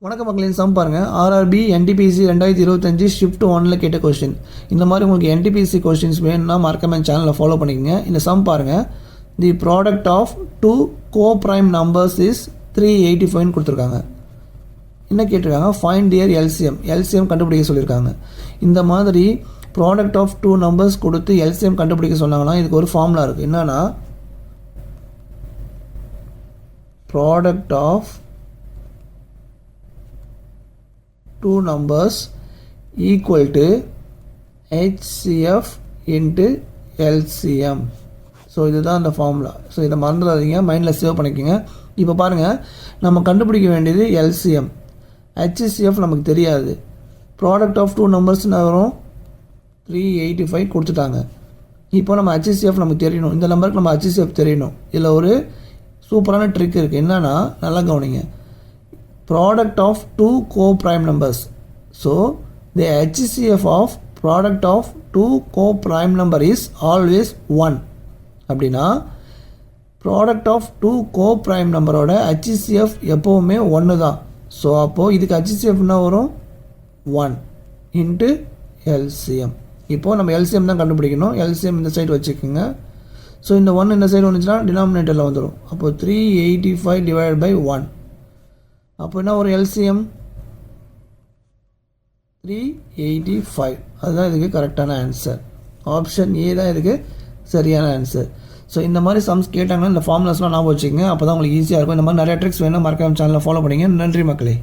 வணக்க மக்களின் சம் பாருங்கள். ஆர்ஆர்பி என்டிபிசி 2025 ஷிஃப்ட் 1ல் கேட்ட கொஸ்டின். இந்த மாதிரி உங்களுக்கு என்டிபிசி கொஸ்டின்ஸ் வேணும்னா மறக்காம சேனலை ஃபாலோ பண்ணிக்கங்க. இந்த சம் பாருங்கள். The product of two coprime numbers is 385 கொடுத்துருக்காங்க. என்ன கேட்டிருக்காங்க? ஃபைண்ட் தியர் எல்சிஎம் கண்டுபிடிக்க சொல்லியிருக்காங்க. இந்த மாதிரி ப்ராடக்ட் ஆஃப் டூ நம்பர்ஸ் கொடுத்து எல்சிஎம் கண்டுபிடிக்க சொன்னாங்கன்னா இதுக்கு ஒரு ஃபார்முலா இருக்குது. என்னன்னா product of two numbers equal to HCF into LCM. So இதுதான் அந்த ஃபார்முலா. ஸோ இதை மறந்துடாதீங்க, மைண்டில் சேவ் பண்ணிக்கோங்க. இப்போ பாருங்கள், நம்ம கண்டுபிடிக்க வேண்டியது எல்சிஎம். ஹெச்சிஎஃப் நமக்கு தெரியாது. ப்ராடக்ட் ஆஃப் டூ நம்பர்ஸ்னு வரும். 385 கொடுத்துட்டாங்க. இப்போ நம்ம ஹெச்சிஎஃப் நமக்கு தெரியணும். இந்த நம்பருக்கு நம்ம ஹெச்சிஎஃப் தெரியணும். இதில் ஒரு சூப்பரான ட்ரிக் இருக்குது. என்னன்னா நல்லா கவனிங்க. Product of two co-prime numbers. So the HCF of product of two co-prime number is always 1. அப்படின்னா product of two co-prime நம்பரோட HCF எப்போவுமே 1 தான். ஸோ அப்போது இதுக்கு HCF என்ன வரும்? 1 இன்ட்டு LCM. இப்போது நம்ம LCM தான் கண்டுபிடிக்கணும். LCM இந்த சைடு வச்சுக்கோங்க. ஸோ இந்த 1 இந்த சைடு வந்துச்சுன்னா டினாமினேட்டரில் வந்துடும். அப்போது 385 டிவைட் பை 1. அப்போ என்ன ஒரு எல்சிஎம்? 385. அதுதான் இதுக்கு கரெக்டான ஆன்சர். ஆப்ஷன் ஏ தான் இதுக்கு சரியான ஆன்சர். ஸோ இந்த மாதிரி சம்ஸ் கேட்டாங்கன்னா இந்த ஃபார்முலாஸ்லாம் ஞாபகம் வச்சுக்கோங்க. அப்போ தான் உங்களுக்கு ஈஸியாக இருக்கும். இந்த மாதிரி நிறைய ட்ரிக்ஸ் வேணும். மறக்காம சேனலை ஃபாலோ பண்ணிங்க. நன்றி மக்களே.